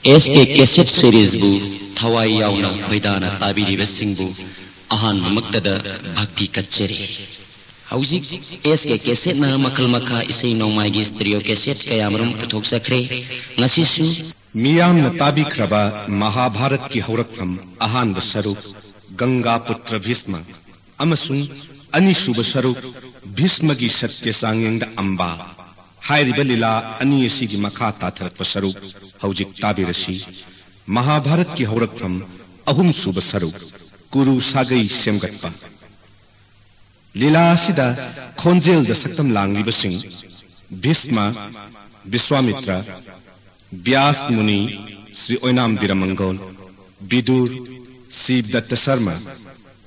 SK Cassette Series bu Thawai Yauna Hoidana Tabiri Singbu Ahan Maktada Bhakti Kacheri Hauzik SK Cassette na Makal Maka Isai Nomai Stereo Cassette Kayamrum Putok Sakre Nasisu Miyam Natabi Kraba Mahabharat Ki Haurakram Ahan Basaru Ganga Putra Bhisma Amasung Anishu Basaru Bhisma Gi Satya Sangyang da Amba Hairiba Lila Ani Sigi Makata Tharak Basaru Haujik Tabirashi Mahabharat Ki Haurakram Ahum Subasaru Guru Sagai Semgatpa Lila Sida Khonjel da Saktam Langli Basing Bhisma Biswamitra Vyas Muni Sri Oinam Biramangol Bidur Sib Datta Sarma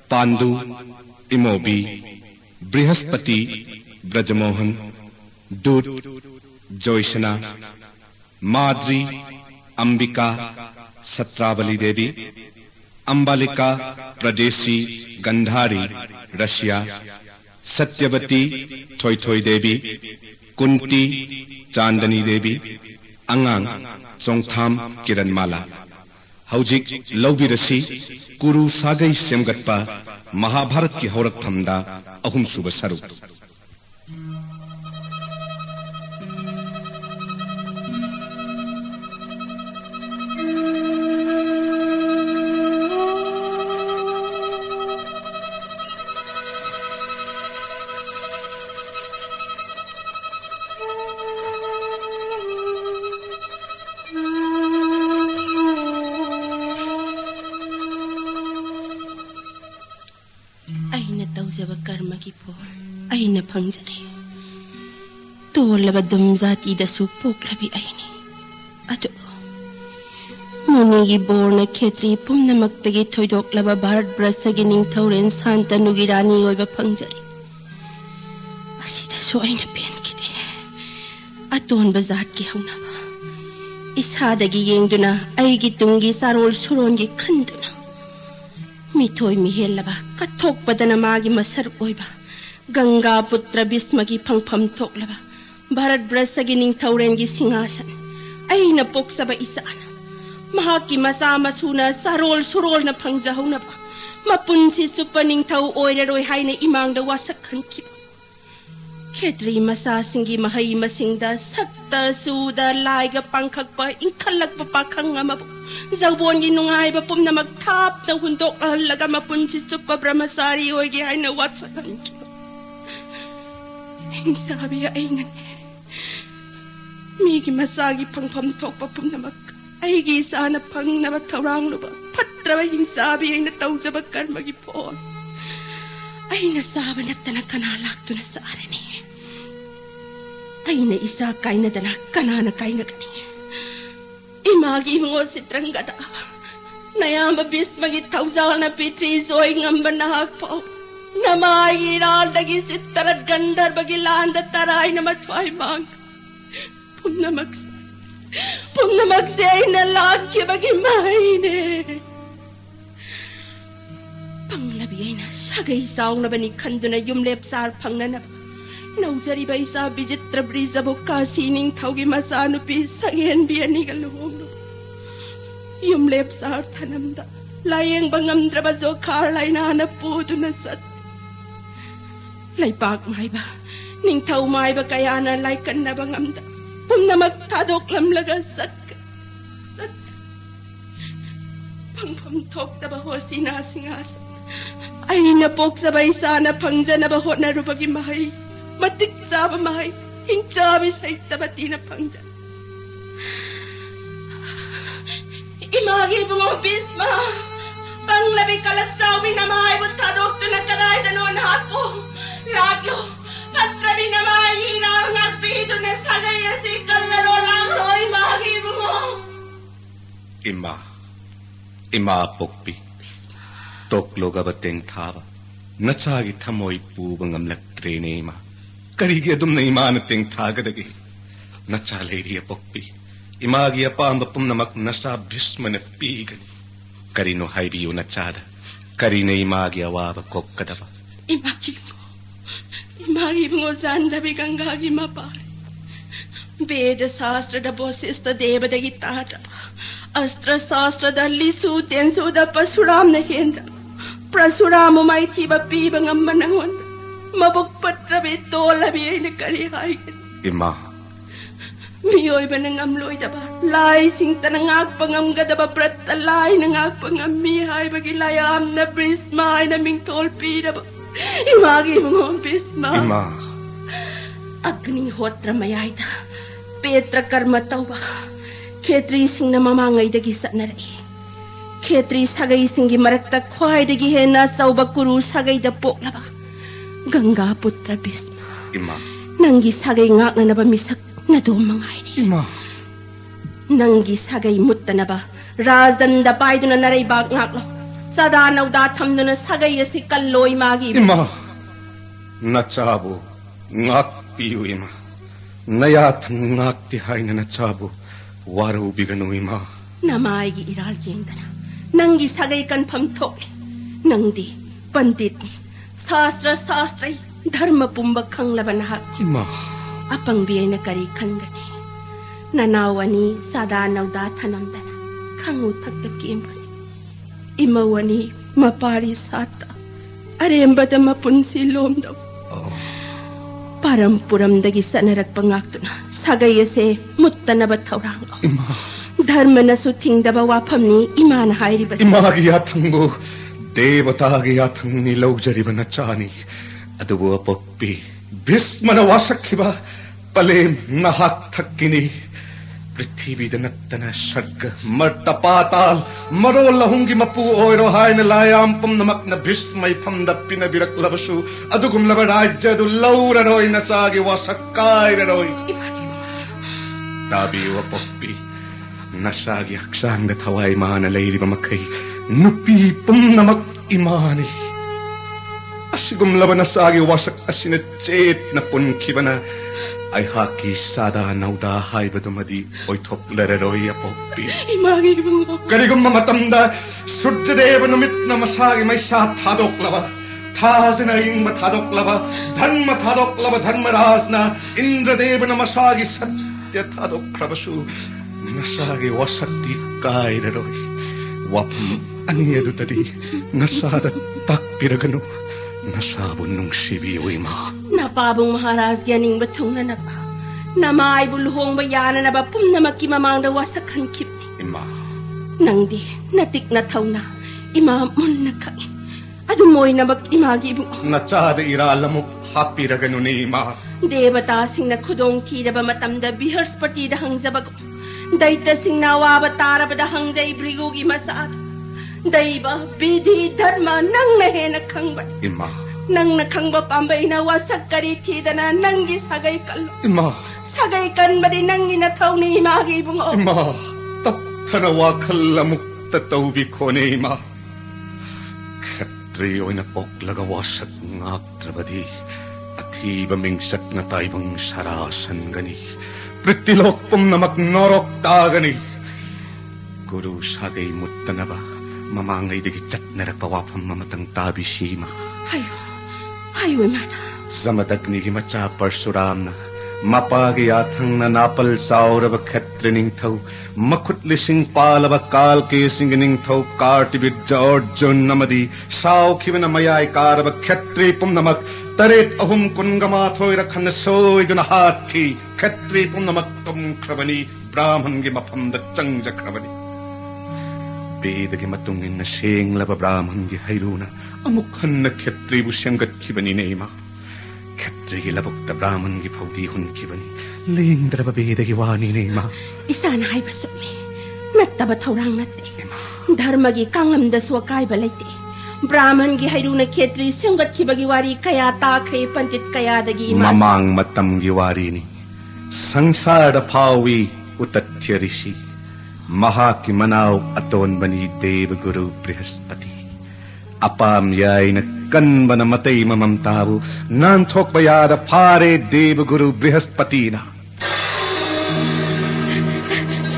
Pandu Imobi Brihaspati Brajamohan Dut Joyshana Madri Ambika Satravali Devi Ambalika Pradeshi Gandhari Russia Satyavati Thoi Thoi Devi Kunti Chandani Devi Angang Chongtham Kiranmala Haujik Laubirasi Guru Sagai Semgatpa Mahabharat Ki Haurakramda Ahum Subasaru Jaba karma ki po ay na pangjari to labadum zati da supok labi ay ni ato muni gi borna khetri pum na maktagi thoidok laba bharat brasa gi ning thauren santa nugirani oiba pangjari asida so ay na pen kide aton bazat ki hauna ba isada gi yengduna ay gi tungi sarol suron gi khanduna Mithoi Mihelaba, Katok Badanamagi Masar Oiba, Ganga Putra Bismagi Pangpam Toklaba, Bharat Brasagining Taurengi Singasan, Aina Poksaba Isana, Mahaki Masama Suna, Sarol Surol na Pangzahunaba, Mapunsi Supaning Tau Oiroi Haine Imang the Wasakan Kip. Ketri Masa Singi Mahai Masingda, Sakta Suda Laiga Pankakpa, Inkalak Papakangamabu. Zawon ginungay ba pum na magtap na hundok alaga mapunsis to pa Brahmasari o ay na watsakan ki. Ang sabi ay nani. Migi masagi pang pamtok pa pum na mag ay gisa na pang nabatawang luba. Patra ba yung sabi ay nataw sa bagkar magipon. Ay nasaban at tanakanalak to na sa arani. Ay na isa kay na tanak kanana kay na kani. Imagi mo si Tranggata. Nayamba bis magitawsal na pitri zoy ngamba nahagpaw. Namagiral lagi si Tarad Gandar bagilan da taray na matway mang. Pum na magsay na laki bagimahine. Panglabiyay na sagay saong na banikando na yumlep sar pang nanap. Nauzari ba isa bijit trabriza buka sining tawgi masano pi sagyan biyan ni galuhong no. Yumlep sa tanamda layang bangam trabazo karlay na hanapudo na sat. Laypak may ba ning taw may ba kaya na laykan na bangamda pum na magtadok lamlaga sat pangpamtok na baho sinasingasan ay napok sabay sana pangza na baho na rubagi mahay. Matik saba mahay, hinsabi sa itabati na pangja. Imagi bungo Bisma, panglabi kalaksawi na mahay butadok to nagkaday danon hapo. Ladlo, patrabi na mahay irang ngagpito na sagaya si kalaro lang no imagi bungo. Ima pokpi. Bisma. Toklo gabateng thaba, nachagi thamoy pubang amlak trene ima. Karigi adum na imanating tagadagi. Nachalay pokpi. Imagi apamba pum namak nasa Bhisma na pigan. Karino haibiyo nachada. Karina imagi awaba kokkadaba. Imagi mo zandabi gangagi mapare. Veda Sastra da Bosista Deva da Gitara. अस्त्र शास्त्र लिसु तेंसु परशुराम न हेंद्र परशुराम माइथी पीब ngam nangon mabuk patrabe tolabi ne kari hai ima miyoy ba ngam loy daba lai sing tanangak pangam gadaba prat lai nangak pangam mi hai bagi layam na brisma na ming tol pi daba imagi mong bisma ima agni hotra mayaita petra karma tauba khetri sing na mamangai dagi satnarai khetri sagai singi marakta khwai dagi hena sauba kuru sagai da poklaba ganga putra bisma ima nangi sagai ngak na ba misak na do mangai ima nangi sagai mutta na ba razdan da paiduna narai bak ngak lo sada nauda thamduna sagai asi kalloi magi ima nachabu ngak piu ima naya thang ngak ti haina nachabu waru biganu ima namai gi iral yengdana nangi sagai kan pham thok nangdi pandit sastra sastrai dharma pumba khanglabana ha ima apang biena kari khangani nanawani sada nauda thanamdana khangu thakta kembani imawani mapari sata arembada mapunsi lomdo parampuram dagi sanarak pangaktuna sagai ase muttana ba thaurang ima dharma na su thingdaba waphamni imana hairi bas ima gi athangbu devata gi athangni lawjari bana chani adubu apokpi bismana wasakhiba palem nahak thakini prithvi danattana sarga marta patal maro lahungi mapu oiro haina layam pum namak na bismai phamda pina birak labasu adugum laba rajya du laura roi na sagi wasakai roi tabi apokpi nasagi aksang da thawai mana leiri bamakai nupi pum namak imani asigum laba nasagi wasak asina chet na punkhibana ai haki sada nauda haibadumadi oithok lereroi apokpi imagi bungo karigum matamda surjadeva numit na masagi mai sa thadok laba thasina ingma thadok laba dharma rajna indradeva na masagi satya thadok krabasu nasagi wasakti kaireroi wapam aniadu tadi nasada takpiraganu nasabu nungsibi uima napabung maharaj gyaning bathung na ba namai bulhong ba yana na ba pum namaki mamang da wasakhan khipni ima nangdi natik na thauna ima mun na kai adu moi na bak imagi bu nachada iralamuk hapiraganu ni ima devata sing na khudong thi da ba matam da biharspati da hangjaba daita sing na wa ba tara ba da hangjai brigu gi masat daiba bidhi dharma nang na he na khangba ima nang na khangba pamba ina wasak kari thi dana nangi sagai kal ima sagai kan badi nangi na thauni imagi bungo ima tathana wakhallamuk tataubi khone ima khatri oina poklaga wasak ngaktrabadi athiba mingsak na taibang sarasan gani prittilok pum namak norok tagani guru sagai muttanaba mamangai dagi chatnarak pawapam mamatang tabi sima hayo mata samatagni gi macha parsuramna mapagi athang na napal sauraba khatrining thau makhut lising palaba kal ke singning thau kartibit jorjon namadi sau khibna mayai karaba khatri pum namak taret ahum kungama thoira khan soi duna hat ki khatri pum namak tum khrabani brahman gi mafam da changja khrabani bedagi matungin na senglaba brahman gi hairuna amuk hanna khatri bu sangat khibani neima khatri gi labuk ta brahman gi phauti hun khibani lingdra ba bedagi wani neima isana hai basumi nattaba thaurang natte dharma gi kangam da swakai balaite brahman gi hairuna khetri sangat khibagi wari kaya takre pandit kaya dagi mamang matam gi wari ni sangsar da phawi utathyarishi mahaki manau aton bani dev guru brihaspati apam yaina kanbana matai mamam tabu nan thok bayada phare dev guru brihaspati na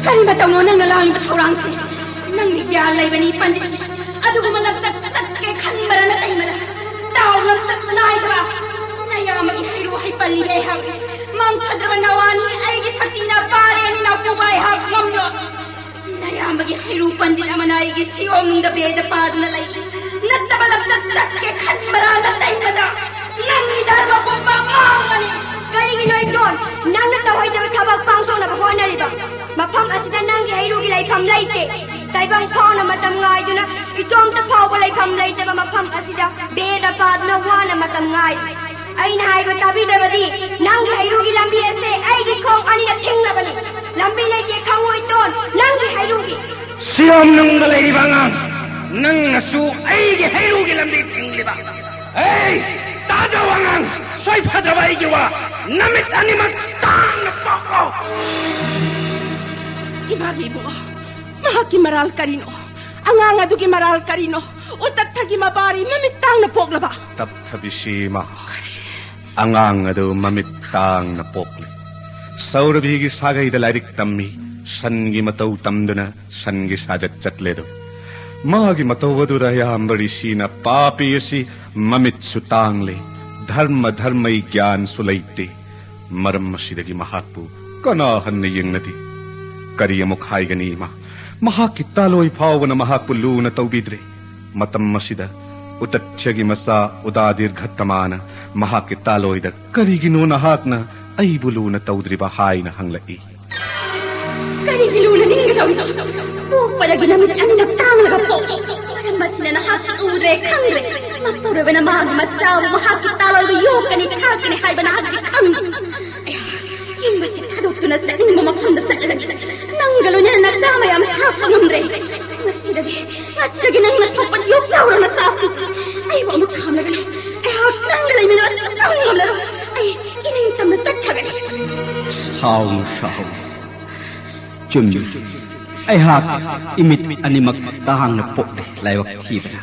kari batawno nang nalang bathorang si nang ni kya lai bani pandit adu malap chat ke khanbara na tai mala taw lam chat nai da naya magi hiru hai pali be ha mang phadra nawani ai gi sakti na pare ni na ko bai ha ngam lo पांबगी हैरू पंडित अमनाई की सियोम नुंग बेद पादना लाई नत्तबलक चत्तक के खनमरा नतई मदा नंगी दरबा पंबा मांगनी करिगी नोय दोन नंग तवई दब थबक पांगथोना होनरिबा मफम असिदा नंगी हैरू की लाइफम लाइते ताइबंग फाउना मतम गाइदुना इतोम त फाउबा लाइफम लाइते मफम असिदा बेद पादना वाना मतम गाइ अइन हाइबा ताबिदबदी नंगी हैरू की लंबी ऐसे आइगी खोंग अनिना थिंगबनी लंबी लाइते खंगोय दोन नंगी हैरू की सियोम नुंग लेरिबांगा नंग नसु आइगी हैरू की लंबी थिंगलिबा ए ताजा वांग सोय फद्रबाई की वा नमित अनिमक तांग पको इमागी बो mahaki maral karino angang adu ki maral karino utat thagi mabari mamitang na poglaba tap thabishima angang adu mamitang na pokle saurabi gi sagai da lairik tammi sangi matau tamduna sangi sajat chatledo magi matau adu da yambari sina papi si mamit sutangle dharmai gyan sulaite maram sidagi mahakpu kana hanne yengnati kariyamuk haigani ma mahaki taloi phawna mahakpu luna tawbidre matam masida utatchagi masa udadir ghattamana mahaki taloi da kariginu na hakna aibuluna tawdriba haina hanglai karigiluna ninga tawdi pupalagi namit anina tanglaga po param masina na hak udre khangre mapurabana magi masaw mahaki taloi yokani thakani haibana hakki khang Inbasi tadutuna sa inmo mapanda chalagi nanggalunya nagsama yam thapangumdre masidagi nang nathopan yok zawro na sasu ay wa mo khamlagano ay hak nanggalay mina chatangamlaro ay ining tamna sakhagani saw chummi ay hak imit animak tahang na pokle laiwak thibana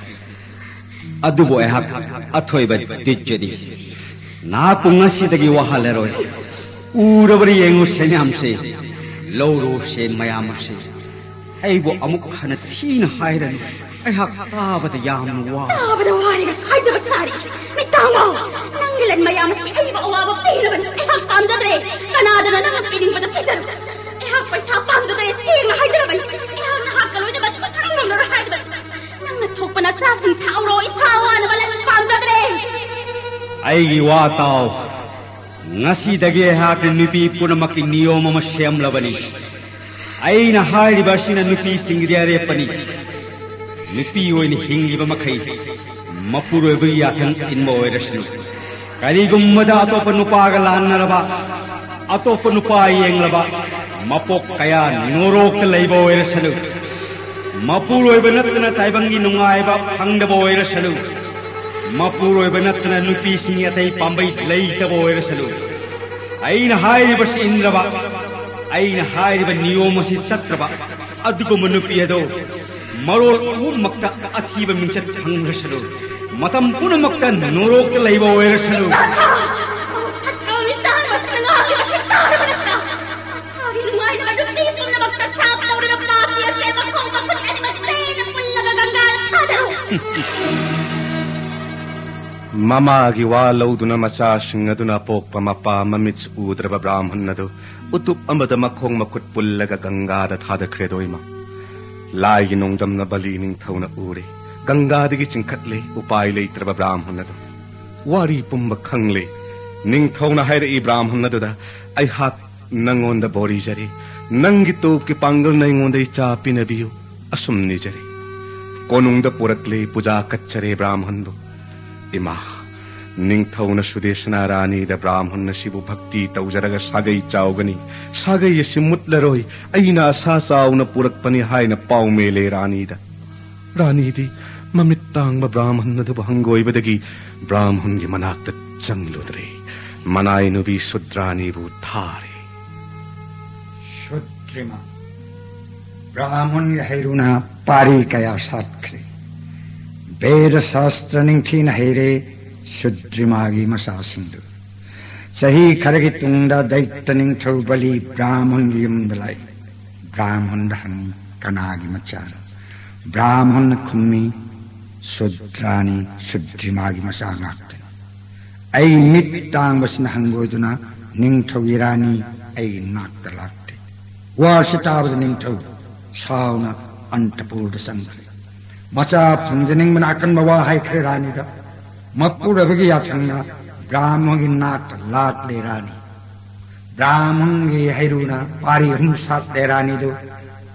adubo ay hak athoiba dijjadi na pungasidagi wahaleroi Urabari yengu senyamse loro sen mayamse aibo amuk khana thin hairan ai hak tabada yamwa tabada wari ga sai sa basari mitango nanglan mayamse aibo awawa pilaban ai hak pamjadre kanada na nang pining pada pisar ai hak paisa pamjadre sing haidaraban ai hak kaloi na batcha thangam na haidabas nang na thokpana sa sing thauro isawa na balan pamjadre ai wa taw ngasi dagi hak nupi punamaki niyom ma shem labani aina hairi basina nupi singriare pani nupi oini hingi ba makai mapuro bi yathang inmo oirasnu kari gummada atopa nupa ga lannaraba atopa nupa yenglaba mapok kaya norok leibo oirasnu mapuro ibanatna taibangi nungai ba phangdabo oirasnu mapuro ibanatna nupi singiatai pambai leitabo oirasnu aina hairi bas indraba aina hairi ba niyomasi chatraba adugum nupi ado marol makta athiba minchat thangrasanu matam punamakta norok leibo oirasanu Mama gi walaw duna macha singaduna pokpa mapa mamits udraba brahman nadu utup amada makhong makut pullaga ganga da thada khredoima lai gi nongdam na bali ning thauna ure ganga digi chingkhatle upai leitraba brahman nadu wari pumba khangle ning thauna haira I brahman nadu da ai hak nangonda bori jare nangi top ki pangal nangonda cha pinabiu asumni jare konungda purakle puja kachare brahman do Ima ning thauna sudeshna rani da brahman shibu bhakti taujaraga sagai chaugani sagai simutlaroi aina sa sauna purakpani haina paumele rani di mamittang ba brahman da bhangoi badagi brahman gi manakta changludre manai nubi sudrani bu thare sudrima brahman gi hairuna pari kaya satkre Veda Shastra ning thin haire Sudrimagi masasindu Sahi kharagi tungda daita ning thobali Brahman yumdalai Brahman hangi kanagi machan Brahman khummi Sudrani Sudrimagi masangaktan Ay mittang basna hangoduna ning thogirani ay naktalakte Washitabad ning thog sauna antapurda sangre macha phungjaning mana akan bawa hai khre rani da mapura bagi yaksangna brahmon gi nat lat le rani brahmon gi hairuna pari hum sat le rani do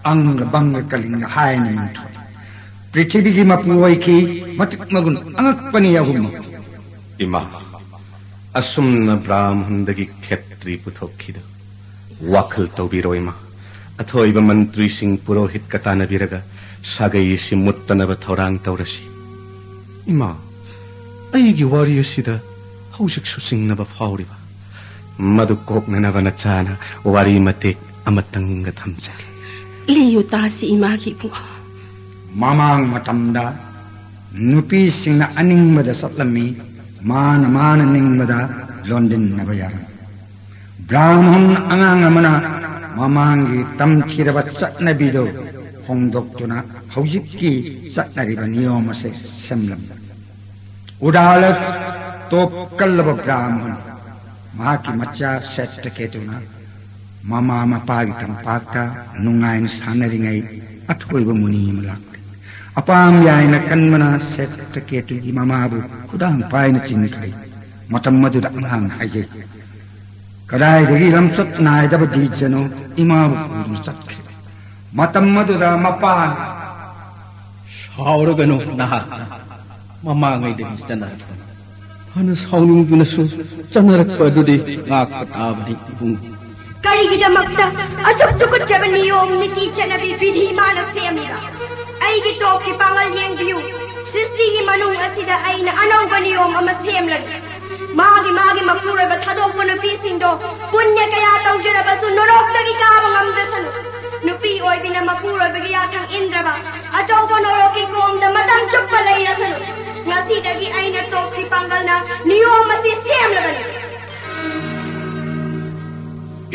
ang bang kaling hai ni manthot prithvi gi mapuoi ki matik magun angak pani yahum ima asumna brahmandagi khetri puthokida wakhal tawbiroima athoiba mantri sing purohit katana biraga sagai simuttanaba thorang tawrasi ima aigi wari asida hausik susingnaba fauriba madu koknanaba nachana wari matek amatanga thamjage liyu tasi ima ki bu mamang matamda nupi singna aningmada satlami mana ningmada london nabayara brahman angang amana mamangi tamthiraba satnabido hongdoktuna haujikki satnariba niyoma se semlam udalat top kallaba brahman maki macha settaketuna mama mapagi tampaka nungain sanaringai athoiba muni malak apam yaina kanmana settaketu gi mamabu kudang paina chinkari matam madura angang haije kadai dagi ramsat nai dab dijano imabu kudu satkhe matam madura mapan sauraganu naha mama ngai dagi chanar hana saunung gunasu chanarak padudi ngak patabdi bung karigidamakta asuk sukut jabani yom niti chanabi bidhi mana semira aigi top ki pangal yengbiu sisti gi manung asida aina anauba niyom ama semlagi magi mapura ba thadok ko nupi singdo punya kaya taujara basu norok tagi ka bangam dasanu nupi oi bina mapura bagi athang indra ba achau ko norok ki kom da matam chuppa leira sanu ngasi dagi aina top ki pangal na niyom asi semlagani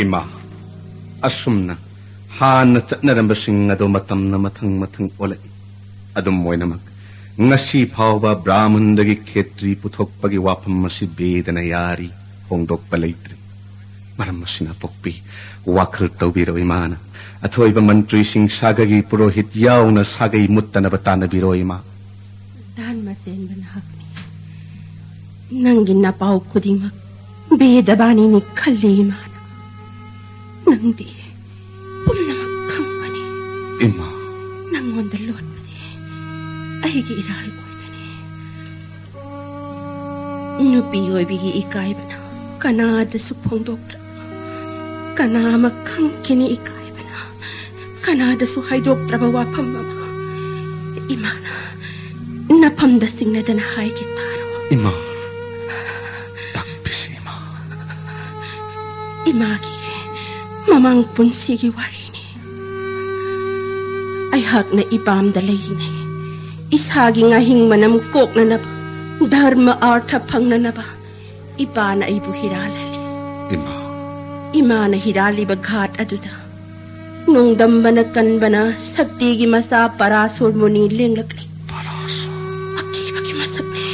ima asumna han chatnaramba singado matamna mathang olai adum moinamak ngasi phawba brahmandagi khetri puthokpagi wafam masi bedana yari hongdokpa leitri maram masina pokpi wakhal tawbiro imana athoiba mantri sing sagagi purohit yauna sagai muttana batana biro ima dan masen banhakni nangi napau kudimak bedabani ni khalli mana nangdi pumnamak khangani ima nangonda lot aigi iral oidani nupi oibigi ikaibana kanada suphongdoktra kanama khangkini ikaibana kanada su haidoktra bawa phamma imana napamda singnadana haigi taro ima takpisima imagi mamang punsigi warini ay hak na ipamda layinay isagi ngahing manam kok na naba dharma artha phang na naba ipana ibu hiralali ima na hirali ba ghat aduda nung dambana kanbana sakti gi masa parasur muni lenglakli parasur akiba gi masakni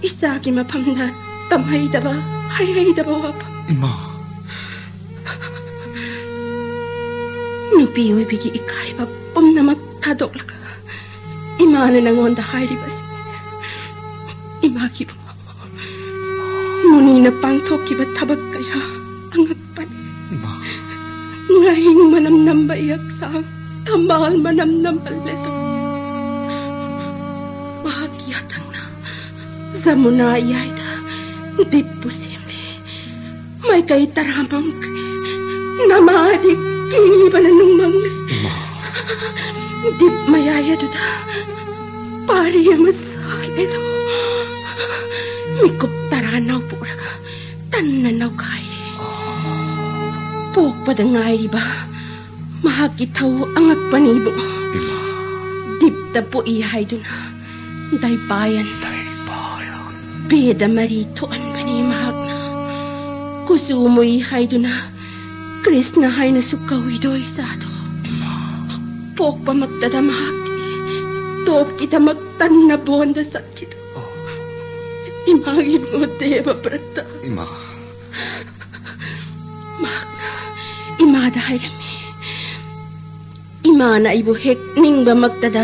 isagi mapamda tamhay daba hay daba wapa ima nupi oi bigi ikai ba pumnamak thadoklaka imana nangonda hairibasi imaki muni na pangthoki ba thabak kaya angakpan ngahing manam namba iyaksang tambal manam nambal leto mahakiyatang na zamuna iyaida dippu simle may kay taramam namadi kiba na nung mangle dip mayaya duda pariya masaledo mikup taranaw puraga tananaw kaire pok padangay riba mahakitaw angak panibo dip tapo ihay duna daypayan beda maritoan pani mahagna kusumo ihay duna Krishna hay na sukawido isado pok pa magdadamahak top kita magtan na bonda sat kita imagin mo deba prata ima magna imada hay rami Imana aibu hek ningba magtada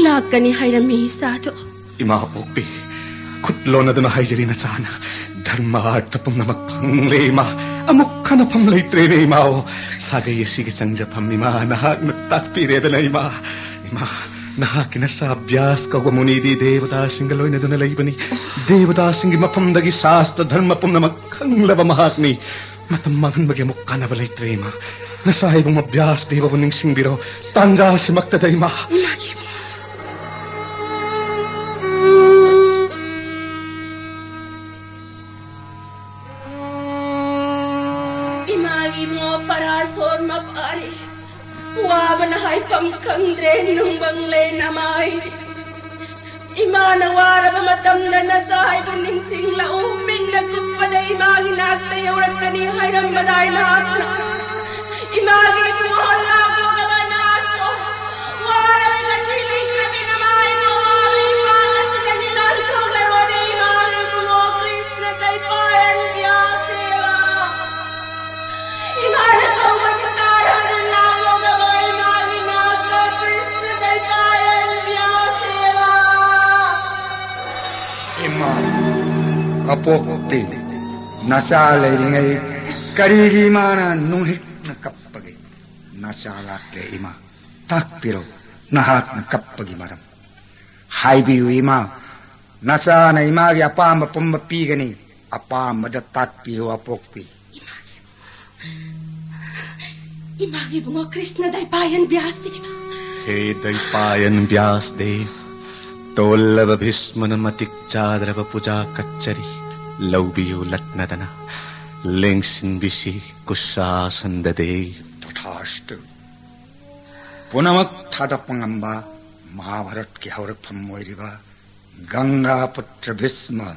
lakani hairami sato. Ima pokpi kutlona duna haijari na sana dharma arthapam na magpangle ima amuk kana pamlay trene ima o sagay sige sangja pam ima nahak natakpire dana ima nahak na sa abhyas kagwamunidi devata singaloy na duna laybani devata singi mapamdagi sastra dharma pam na magkanglaba mahakni matamagan magyamuk kana balay trema nasahibong abhyas deva buning singbiro tanja si magtada ima Parasor mapari wabana hay pamkandre nung bangle namay imana waraba matamda na sahay buning singla umin na kupada imagi nakta yaurat kani hayram baday nakna imagi muhalla ko gabanar ko waraba katiling na binamay ko wabi pangas dagilan kong laro ni imagi mo Krishna tay payan biyaseva imana ko masakara ng langaw na boy maginag ka Krishna day payan biyaseva Ima apokti nasalay ngay karigi mana nuhik na kapagi nasalat le ima takpiro nahat na kapagi maram haibiu ima nasa na imagi apama pumapigani apama da takpiyo apokpi imagi bunga Krishna day payan biyaseva Hey day payan biyasdev Tolava bhismana matik chadrava puja kachari Laubiyo latnadana Lengsin bisi kusa sandade Tathashtu Punamak thadak pangamba Mahabharat ki haurak phammoiriba Ganga putra bhisma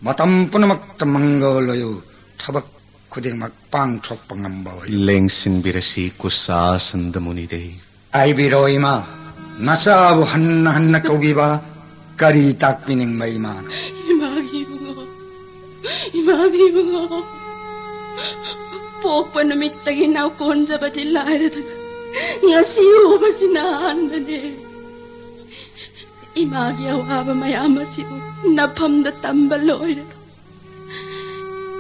Matam punamak tamangalayo Thabak kuding magpang chok pangamba Lengsin birasi kusa sandamunide Ay biroima Nasabu hanna kaugiba kari takpining maiman. Imagi bungo. Pok panamit taginaw konja batilay ngasiyo ba sinahan na ne. Imagi awaba mayama siyo napamda tambaloy na.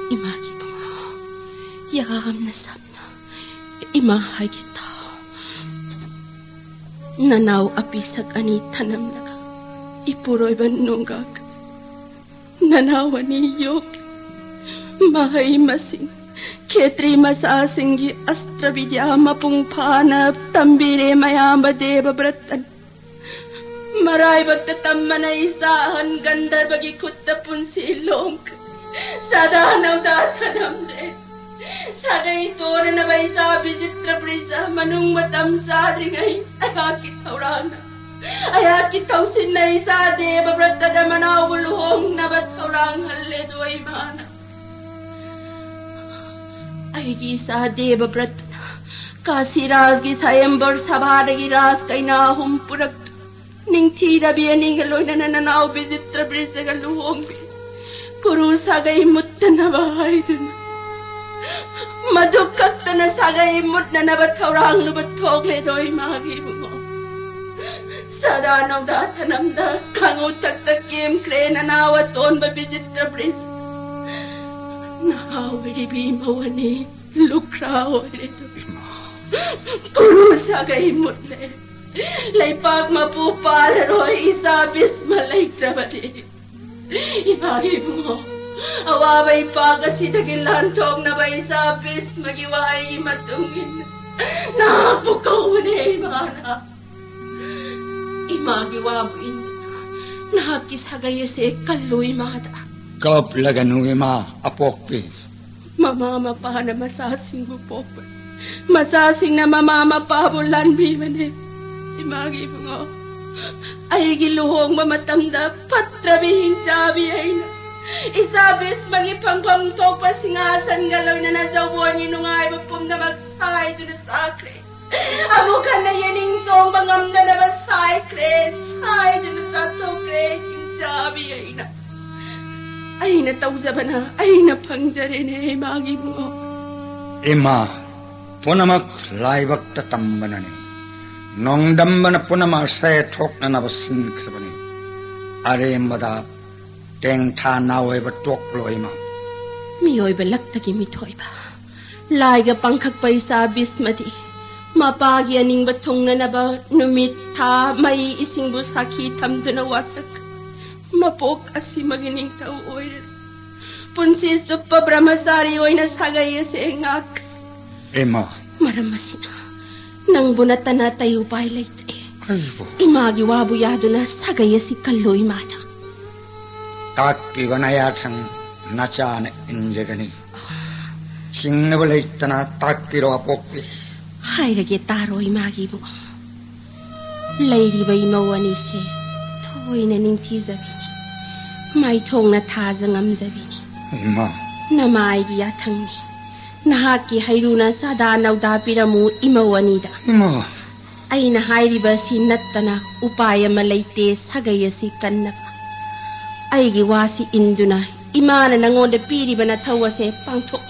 Imagi bungo. Yam na sabna. Imahay kita. Nanaw apisak ani tanam laga ipuroy banungag nanaw ani yok mahay masing ketri masasinggi astra vidya mapungpana tambire mayamba deva bratan maray bagtatamana isahan gandar bagi kutta punsilong sadanaw datanam de Sagay tora na bay sa bijitra prisa manung matam sadri ngay ayakit taurana ayakit tausin na isa deva brata da manawuluhong na bataurang haledo ay mana ay gisa deva brata kasi rasgi sayembar sabadagi ras kay nahumpurak ning tira biya ning haloy na nananaw bijitra prisa galuhong kuru sagay mutta na bahay dun Madukak na sagay mut na nabatawrang lubatok le doy magi mo. Sadanaw da tanam da kangutak takim kre na nawaton babijitra bris. Nahawiri bimawani lukraw ito. Kuru sagay mut le. Laypag mapupalaro isabis malay trabadi. Imagi mo. Awabay pagasi dagilan tog na bay sabis magiway matungin napukaw na imana imagiwabuin nakisagay se kaluy mata kaplaganung ima apokpi mamama pa na masasing upok masasing na mamama pa bulan bimane imagi bungo ay giluhong mamatamda patrabihing sabi ay na Isabis magipangpam to pasingasan galaw na nazawan inungay magpum na magsay to na sakre. Amo ka na yaning song bangam na nabasay kre, say to na sato kre, sabi ay na. Ay na tawza ba na, ay na pangjarin ay magi mo. Ima, punamak laibak tatambanani. nongdambana punama se thokna na basin khrabani arembada teng tha nawe ba tok loima mioi ba laktaki mithoi ba laiga pangkhak paisa bismati mapagi aning ba thongna na ba numit tha mai isingbu sakhi thamduna wasak mapok asi magining tau oir punsi suppa brahmasari oina sagai se ngak ema maramasina nang bunatana tayo pai laitre imagi wabu yaduna sagai si kalloi mata tak pibanaya thang nachana injagani singna balaitana tak piro apokpi hairage taro imagi bu lairi bai mawani se thoina ningthi zabini mai thongna thaja ngamjabini ima namai gi yathangni nahaki hairuna sada nauda piramu imawani da ima aina hairiba si nattana upaya malaite sagaya si kanna aigi wasi induna imana nangonda piribana thawase pangthok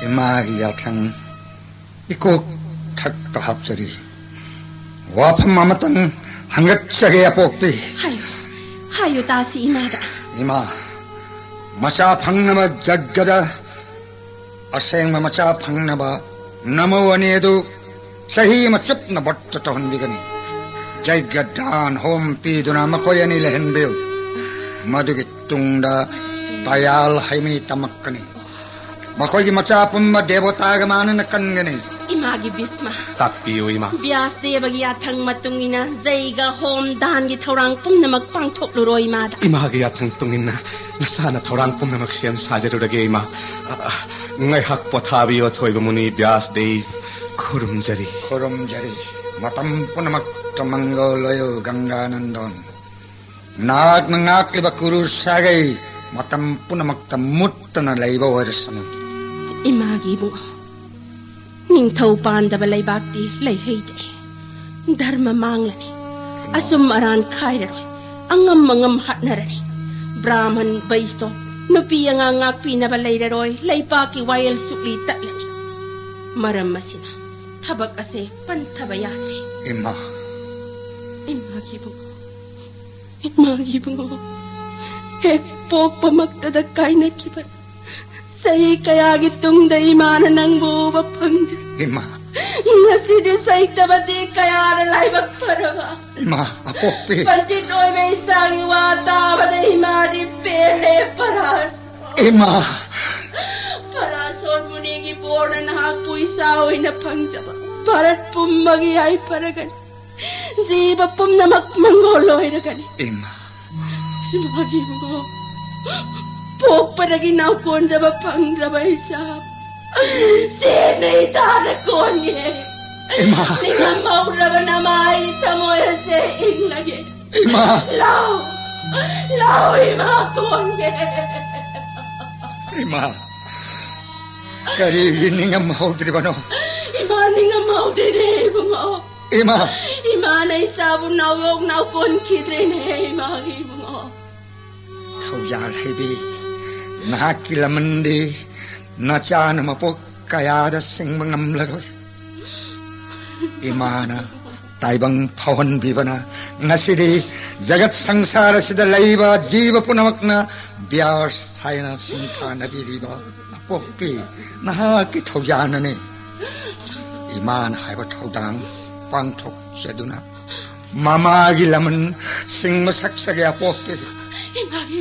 ima gi yathang iko thak ta hapsari wafam mamatang hangat sage apokpi hayo tasi imada ima macha phangnama jaggada aseng macha phangnaba namawani edu sahi machapna batta tahon bigani jaggadan hom piduna makoyani lehenbe madugi tungda tayal haimi tamakkani makoy gi macha pumma devata ga manana kangani imagi bisma takpiyo ima bias debagi athang matungina zaiga hom dan gi thorang pumnamak pangthok luroi mada imagi athang tungina nasana thorang pumnamak siam sajarurage ima ngai hak pothabiyo thoiba muni bias dei khurumjari matam punamak tamangolayo ganganandon nak nangak liba kuru sagai matam punamak tamuttana laiba warsana imagi bu ningthau pandaba laibakti leiheidre dharma manglani asum aran khairaroi angam mangam hatnarani brahman baisto nupi anga ngakpi naba leiraroi leipaki wail sukli tatlani maram masina thabak ase panthaba yadre imagi bu ek pok pamaktada kaina kibat sai kaya gitungda imana nang buba pangja ima ngasi de sai tabati kaya laiba paraba ima apokpi panti doi be sangi wata bade imari pele paras ima parason munigi borna na puisa oina pangjaba parat pummagi ai paragan jiba pumna mak mangolo iragani imagi mo pok paragi na kon jaba pangjaba isab sene itana konye ima ninga mauraba namai tamoy se inlage ima lao ima konye ima kari ninga maudri bano ima ninga maudri bungo ima nei sabu nawok naw kon khidre ne ima gi bungo thaujal hebe nakilamandi nachana mapok kayada singmangam laroi imana taibang phawon bibana ngasidi jagat sangsara sida laiba jiva punamakna bias haina sinthana biriba apokpi nahaki thaujanane iman haiba thaudang pangthok seduna mama gi laman singma saksage apokpi imagi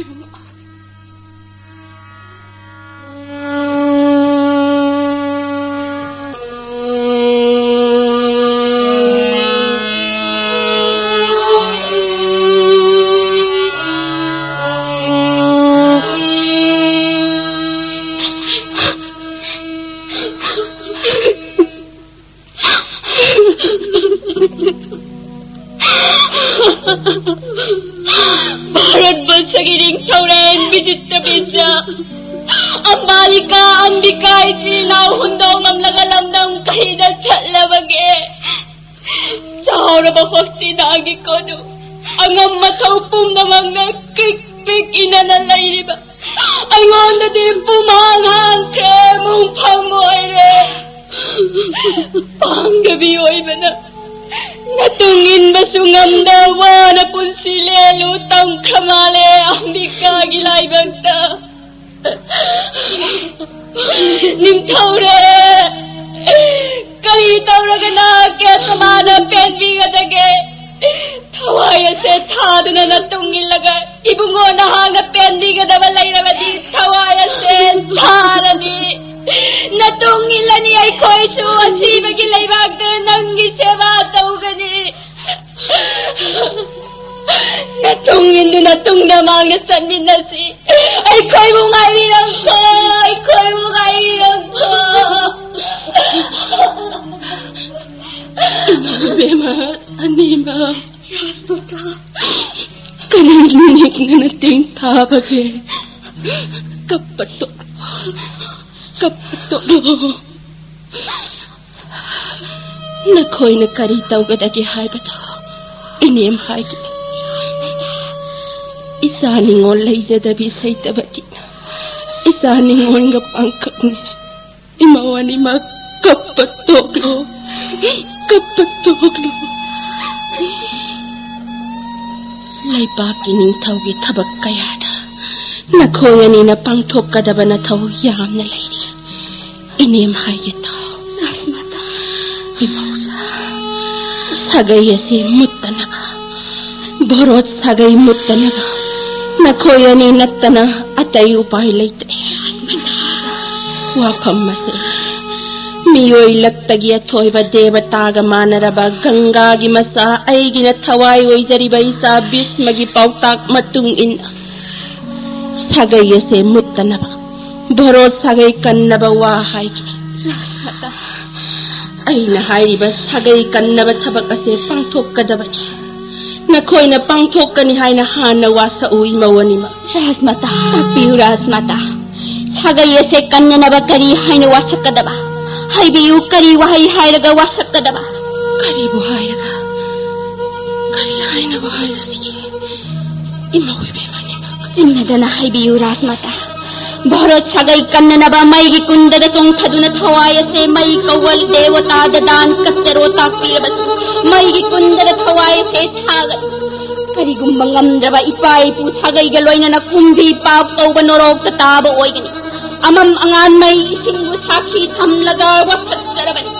Bharat basagiring thauren bijitra pizza ambalika ambika isi naw hundong mamlaga lamdam kahida chalabage sauraba hosti dagi kodu angam mathaw pumnamanga krik pik inana lairiba angonda di pumang hang kremung phamoire Panggabi oibana natungin basungamda wana punsile lutang kramale Amerika gilay bagta Ningtaure kari tauraga na kaya samana penbiga dage Tawaya se thaduna natungin laga ibungo na hanga penbiga dabalay rabadi Tawaya se tharani natungin lani ay koy su asibag ilay bagta nangi seva taugani Natungin do natung na mga sanin na si ay koy mo ngairang ko ay koy mo ngairang ko Bema anima Rasmata kaninig na nating tabage kapato nakoy na karitaw kadagi hay bato inim hay ki isa ningon laysa dabi say tabati isa ningon nga pangkak ni imawani magkapatoklo lay bakining tawgi tabak kayada nakoyani na pangtok kadaba na taw yam na layri inim hay kita Rasmata imausa sagay si mutta na ba borot sagay mutta na ba nakoyani natana atay upay layte Rasmata wapam masi miyoy lagtagi atoy ba deba taga manaraba ganga gimasa ay ginataway oy jariba isa bis magipautak matungin sagay se mutta na ba borot sagay kan na ba wahay ki Rasmata ay nahayri ba sagay kan na ba tabak ase pangtok kadabani nakoy na pangtok kani hay na hanawa sa uwi mawanima Rasmata apiu Rasmata sagay ase kan na ba kari hay na wasak kadaba hay biyu kari wahay hay raga wasak kadaba kari buhay raga kari hay na buhay na sige imakoy ba manima zinadana hay biyu Rasmata Borot sagay kan na ba may gikunda da tong taduna thawaya se may kawal dewata dadan katsarota pirabas may gikunda da thawaya se thagat kari gumbangam draba ipay pu sagay galoy na nakumbi pap kaw banorog tataba oy gani amam angan may isinggu sakhi thamlaga wasat karabani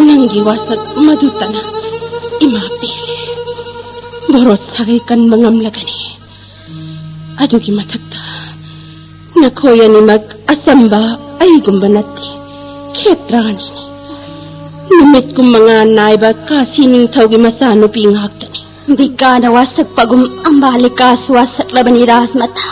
nanggi wasat madutana imapile borot sagay kan mangam lagani adugi matakta nakoya ni mag asamba ay gumbanati ketrani numit kung mga naiba kasining tawgi masano pinghagtani bigka na wasak pagum ambalika wasak labani Rasmata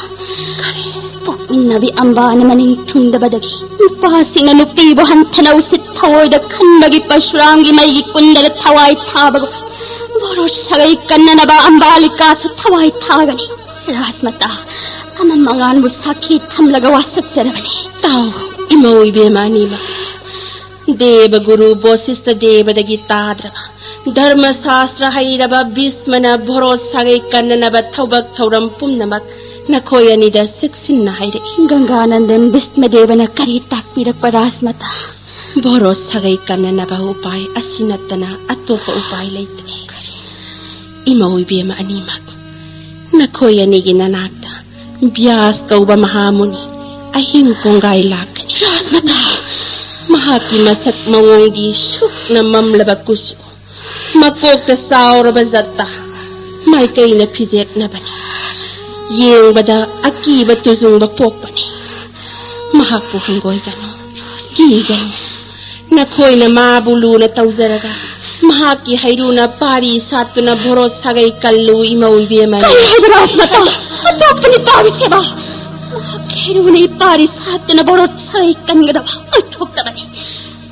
pokpin nabi amba na maning tunda badagi upasi na nupibo hantanaw sit tawoy da kan magipasrangi may gikunda da taway tabago borot sagay kan na ba ambalika sa taway tagani Rasmata amam mangan musaki thamlaga wasak jarabani taw imoy be manima deva guru bosista deva dagi tadraba dharma shastra hairaba bismana boros sagay kanna ba thawbak thawram pumnamak nakoyani da siksin na haire Ganganandan bisma deva na kari takpirak Rasmata boros sagay kanna ba upay asinatana atopa upay layte imoy be manimak nakoyani ginanakta bias kau ba mahamuni ahing kong gailakani Rasmata mahaki masak mawong di syuk na mamlaba kuso makok ta saura ba zata may kay na pizet na bani yeng bada aki ba tuzong ba pok bani mahapo hanggoy gano ki gano nakoy na mabulu na tawzaraga mahaki hayru na pari sato na boros sagay kallu imawi biyaman kaya Rasmata atop ni pari seba hayru na ipari sato na borot sagay kan gadaba atop na bani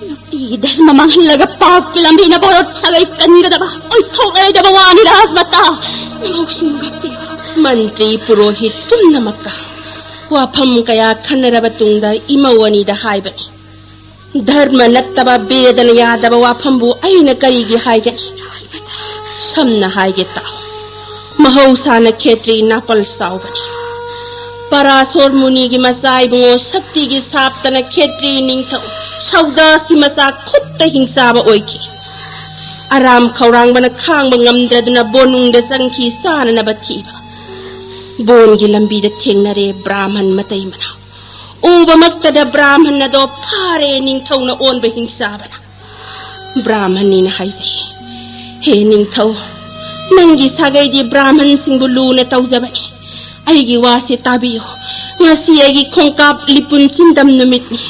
napigidal mamang laga pagkilambi na borot sagay kan gadaba atop na dabawa ni Rasmata namausin gati mantri purohit pumnamaka wapam kaya kanarabatungda imawani da haibani dharma nattaba bedana yadaba wapambu aina karigi haigani samna haige tao mahausana khetri napal saubani parasor muni gi masai bungo sakti gi saptana khetri ningthau Saudas ki masa khutta hingsa ba oiki aram khaurang bana khang ba ngamdra duna bonung da sangki sana na bathiba bon gi lambi da thengnare brahman matai mana uba makta da brahman na do phare ning thauna on ba hingsa bana brahman ni na haise he ning thau nangi sagai di brahman singbulu na tauzabani aigi wasi tabiyo ngasi aigi khongkap lipun chindam numit ni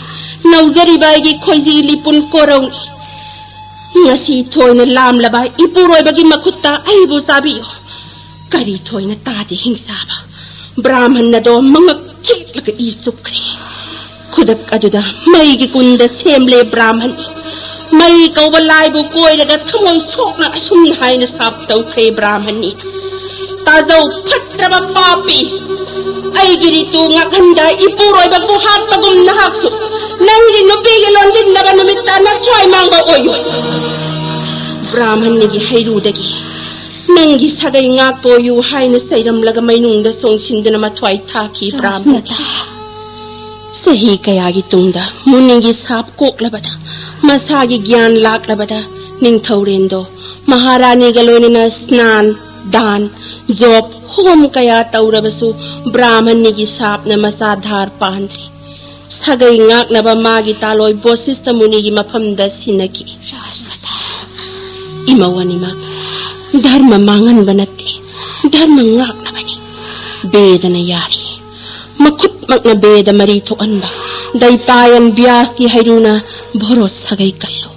nauzari baigi khoiji lipun korong ngasi thoina lam laba ipuroi bagi makhutta aibu sabiyo kari thoina tadi hingsa ba brahman na do mangak thik laka isukre khudak aduda mai gi kunda semle brahman mai kawalai bu koi daga thamoi sokna asum haina sap tau kre brahman ni tazau phatra papi ai giri tu ngakanda ipuroi ba buhat pagum nahaksu nangi nupi gi londin na banumita na thoi mangba oyo brahman ni gi hairu dagi nangi sagai ngak poyu haina sairam laga mainung da songsinduna ma thoi thaki brahman sahi kaya gi tungda muningi sap kok labada masagi gyan lak labada ning thaurendo maharani galonina snan dan job hom kaya taurabasu brahman ni gi sap na masadhar pandri sagai ngak na ba magi taloi bosista muni gi mafam da sinaki imawani mag dharma mangan banate dharma ngak na bani bedana yari makut makna beda mari to anba dai payan bias ki hairuna borot sagai kallo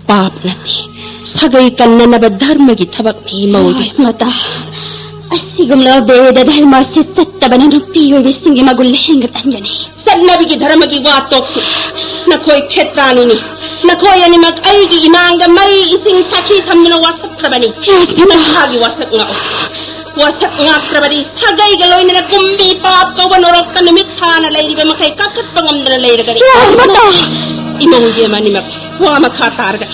pap nati sagai kanna na ba dharma gi thabak ni mawge mata asigumla beda dharma se satta banana piyo bisingi magul hengat anjani sannabi gi dharma gi wa toksi na khoi khetrani ni na khoi ani mag ai gi imanga mai ising sakhi thamna wasak trabani na hagi wasak nga wasak nga trabani sagai galoin na kumbi pap ko banorok tanumit thana lairi ba makai kakat pangam na lairi gari imong gi mani mag wa makhatar ga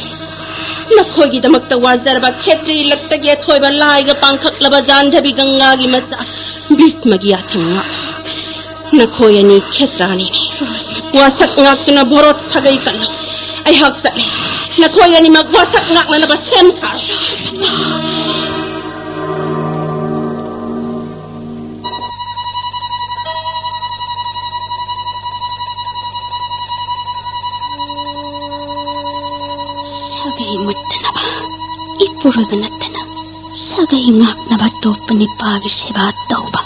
na khoi gi damak ta wazar ba khetri lakta gi thoi ba lai ga pangkhak laba jan dhabi ganga gi masa bisma gi athanga na khoi ani khetrani ni wasak ngak na borot sagai kallo ai hak sale na khoi ani mag wasak ngak na ba sem sa sagai muttana ba ipuro banatana sagai ngak na ba topani pagi seba tauba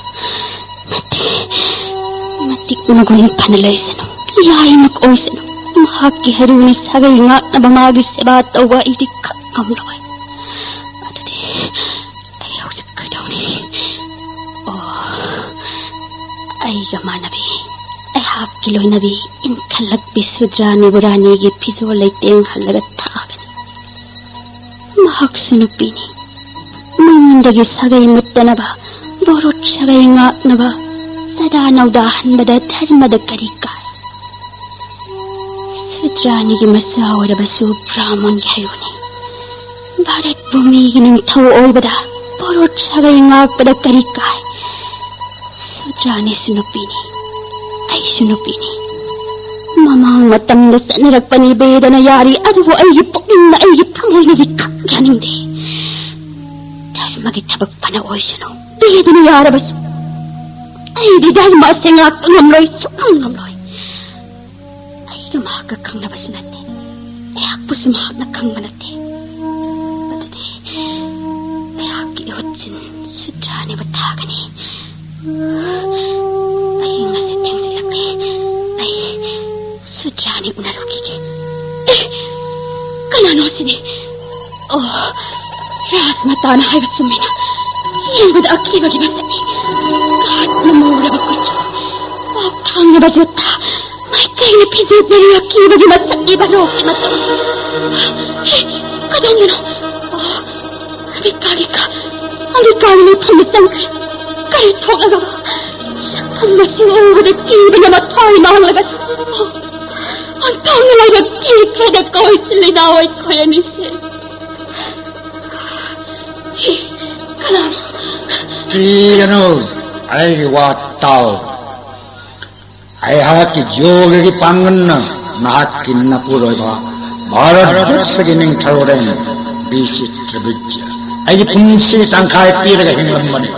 mati nagun panalaisano lai mak oisano mahaki haruna sagai ngak na ba magi seba tauba idi kakam lawai atade ayaw sa kadawni ay gamanabi ay hakiloy nabi in kalak bisudrani burani gi piso laiteng halagat taagan mahak sunupini mangindagi sagai muttana ba borot sagai ngak na ba sada naudahan bada dharmada karikai sudrani gi masawara basu brahman gi hairuni bharat bhumi gi ning thau oi bada borot sagai ngak bada karikai sudrani sunupini ay sunupini mamang matamda sanarakpani bedana yari adubo ay pokning na ay thamoy na vikak yaningde dharma gi thabak pana oisano bedana yara basu ay di dharma se ngak ngamloy sukang ngamloy ay gamaka kang na basu nate ay hakpo sumahak na kang manate atade ay haki ihotsin sudrani batagani ay nga seteng silaki ay sudrani unarukiki kanano sini ras mata na haybat sumina yang bada akiba gi basani kat namura bakucho wakang na bajota may kay na pizit na rin akiba gi basani barok ki mata kadang nano amikagi ni pamasang karito agawa Masing udah kiba na matoy na halagat. Ang tao na lang nagkikra na ko ay silinaway ko yan ni Sen. Kalano? Kano, ay wat tao. Ay haki joge ki pangan na. 나하키 나푸로이바 바라드스기 닝타로렌 비시트비지 아이기 분시 땅카에 삐르가 행람머니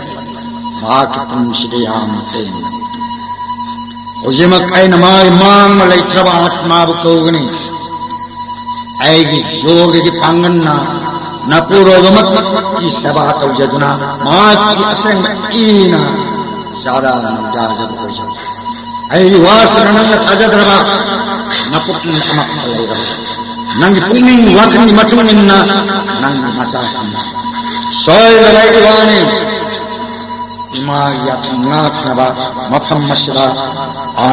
마하키 분시대 야무떼인 오지막 아이나 마이 망마 레이트라바 아트마부 거우그니 아이기 요게기 방근나 나푸로이바 막 이세바 떠우제두나 마하키 아생 이나 사다 남자자부 거죠 아이기 와서 나는 타자들어가 나쁘긴 아마 말이라 nangi puning wakni matungin na nangi masahan soy lalai wani ima yatang ngak na ba mafam masira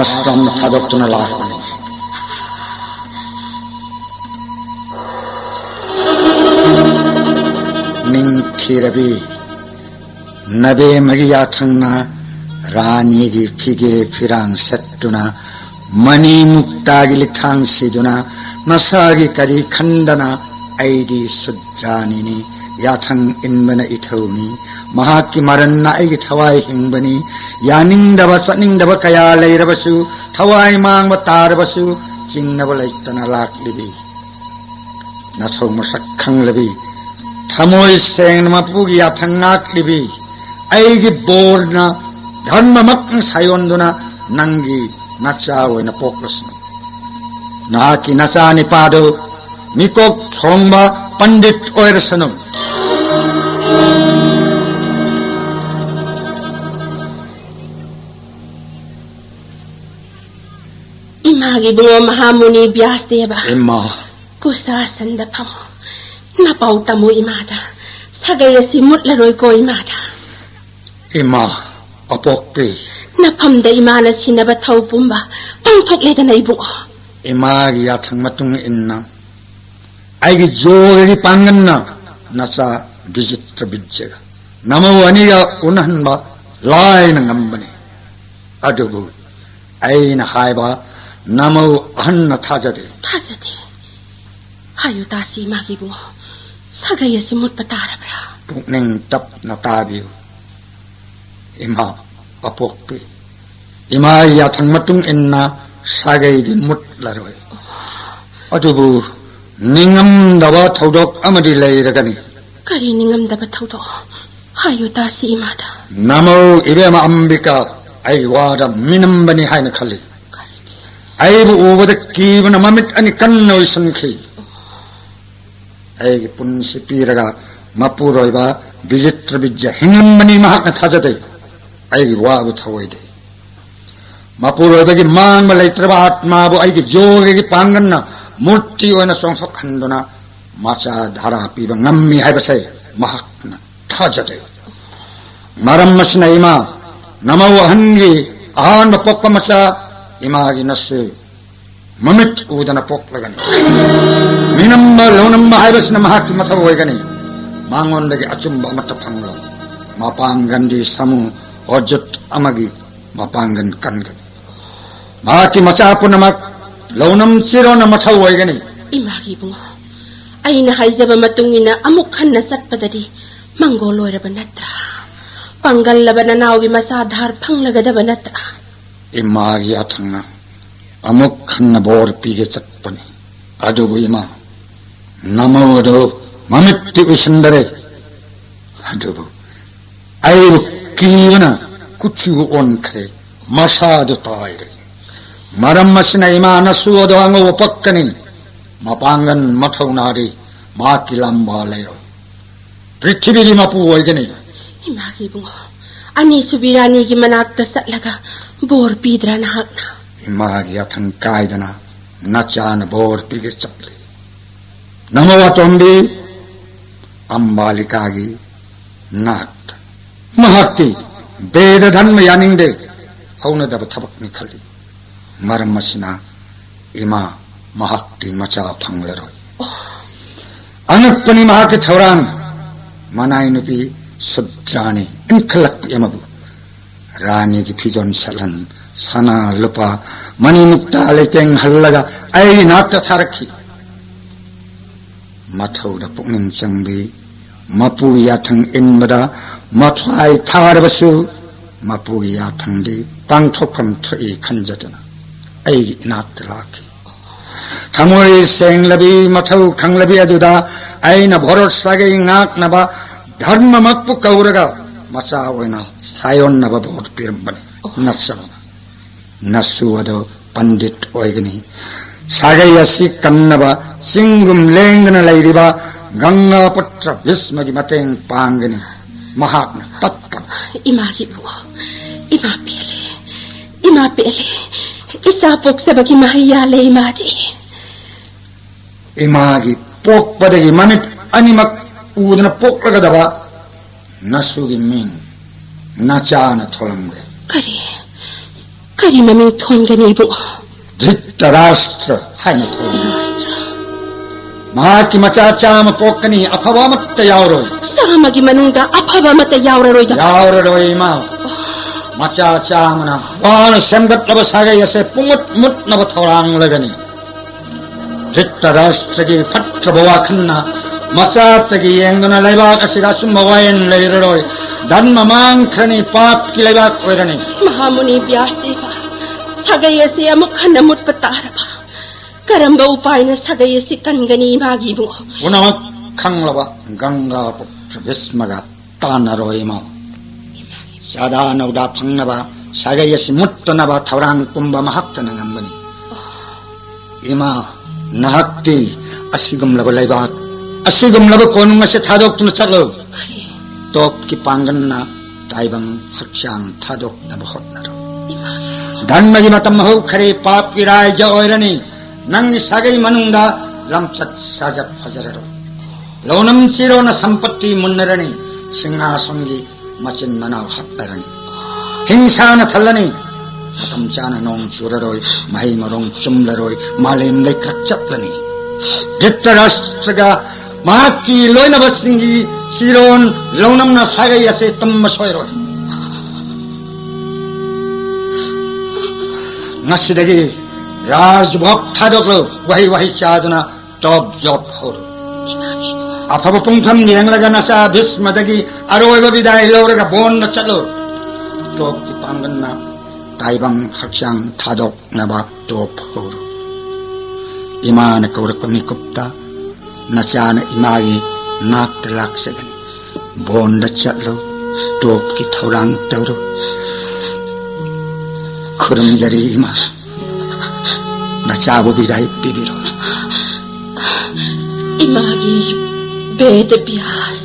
ashram thadokuna lakani ning thirabi nabe magi yatang na rani gi phige phirang sattuna mani mukta gi lithang siduna nasagi kari khandana aidi sudrani yathang inbana ithoni mahaki maranna aigi thawai hingbani yaningdaba saningdaba kaya leirabasu thawai mangba tarabasu jingnaba laitana laklibi nathau masak khanglabi thamoi sengna mapugi yathang ngaklibi aigi borna dharma makang sayonduna nangi nacha oina poklasna 나하키 나사니 파도 미국 총바 pandit 오이르스노 이마기 붕어 마하무니 비아스데바 임마 구사산다 파모 나파우타모 이마다 사가야시 묻라로이고 이마다 임마 어복비 나팜다 이마나 시나바 타우품바 방톡레다나 이붕어 imagi yathang matung inna aigi jogagi panganna nasa visitra bijjaga namo aniya unhanba laina ngambani adubu aina haiba namo ahanna thajade hayu tasi imagi bu sagayasi mutpatarabra pukning tap natabiu ima apokpi imagi yathang matung inna sagai di mut laroi adubu ningam daba thodok amadi leiragani kari ningam daba thodok hayu tasi imada namo ibema ambika ai wada minambani haina khali ai bu ubada kibna mamit ani kannoi sankhi ai punsi piraga mapuroiba visitra bijja hingambani mahakna thajade ai wa bu thawoide 마푸로에게 망말 레이트바 아트마부 아이게 조게기 방근나 무티 오나 송석 한도나 마차 다라 비방 남미 하이바세 마학나 타자데 마람마시나 이마 나마와 한기 아한 뻑과 마차 이마기 나스 마밋 우다나 뻑라가니 미남바 로남바 하이바스나 마학기 마타 오이가니 망원데게 아춤바 마타 팡로 마방간디 사무 어젓 아마기 마방간 간가니 마키 마차푸나막 로남 치로나 마타 오이가니 이마기 붕어 아이나 하이자바 마뚱이나 아묵한나 삿바다리 망골로이라바 나트라 방갈라바나 나오기 마사धार 팡라가다바 나트라 이마기 아탕나 아묵한나 보르 비게 zatpani 아두부 이마 나모도 마밋티 우신다레 아두부 아이부 기브나 kucu on kre masadu taire maram masina imana suodo ango pakkani mapangan mathaunari makilamba lero prithivigi mapu oigani imagi bungo ani subirani gi manakta satlaga bor pidrana hakna imagi athan kaidana nachana bor pige chaple namo atombi ambalikagi nat mahakti Beda dhanma yaningde hauna daba thabakni khali maram masina ima mahakti macha phangleroi anakpani mahaki thauran manai nupi sudrani inkhalak yamabu rani ki phijon salan sana lupa mani mukta leteng hallaga ai natta tharakhi mathauda pukning changbi mapu yathang inbada mathai tharabasu mapu yathang de pangthokam thai khanjatana ai inatlaki थमोई सेंगलबी मथौ खंगलबी अदुदा आइना भरोट सागै ngaknaba धर्ममक्पु कौरगा मचा ओइना सायोन्नबा vote पिरम्बने नसब नसु अदो पंडित ओइगनी सागै असि कन्नबा सिंगुम लेंगना लैरिबा गंगा पुत्र भीष्मगी मतेंग पांगनी महात्मा तत्पर Imangi बुआ इमा पेले इसा पोक सबकी महियाले इमादी इमागी पोक पदगी ममित अनिमक उदन पोक लगदबा नसुगी मिंग नचान थोलंगे करी ममिंग थोंगनी बुआ धृतराष्ट्र हाइन थोलंगे महाकी मचा चाम पोकनी अफवा मत यावरोय सामगी मनुंगा अफवा मत यावरोय मा मचा चामना वान संगत सागे यसे पुंगुट मुट नब थौरांग लगनी धृतराष्ट्र की फट्र बवा खन्ना मचा तगी एंगना लैबाक असिरा सुमवायन लैररोय धर्म मांखनी पाप की लैबाक ओइरनी महामुनि व्यासदेवा सागे यसे अमुखन मुट पतारबा करंब उपाय न सगय से कनगनी मागी बु उनमक खंगलबा गंगा पुत्र भीष्मगा तानरोयमा सादा नौदा फंगनबा सगय से मुत्तनबा थौरांग कुंभ महक्तन ngambani इमा नहक्ति असिगमलब लैबाक असिगमलब कोनुंग से थादोक तुन चलो तोप की पांगन्ना ताइबंग हक्षांग थादोक न बहोतनरो धर्मगी मतम हो खरे पाप की राय ज ओइरनी नंगी सागै मनुंगा लमचत साजत फजररो लोनम चिरो न संपत्ति मुन्नरणी सिंहासंगी मचिन मनाव हत्नरणी हिंसा न थल्लनी मतम चान नोंग चुररोय मही मरोंग चुमलरोय मालेम लेखक चपलनी धृतराष्ट्रगा महाकी लोयन बसिंगी सिरोन लोनम न सागै यसे तम्म सोयरोय नसिदगी राजभोग थादोक्लो वही चादुना टॉप जॉब होरो अफब पुंगफम येंगलगा नसा भीष्मदगी अरोयब विदाय लौरगा बोन न चलो टॉप की पांगन्ना ताइबंग हक्षांग थादोक नबा टॉप होरो इमान कौरक मिकुप्ता नचान इमागी नाक तलाक सगनी बोन न चलो टॉप की थौरांग तौरो खुरम जरी इमा नचाबो विदाई बिबिरो इमागी वेद व्यास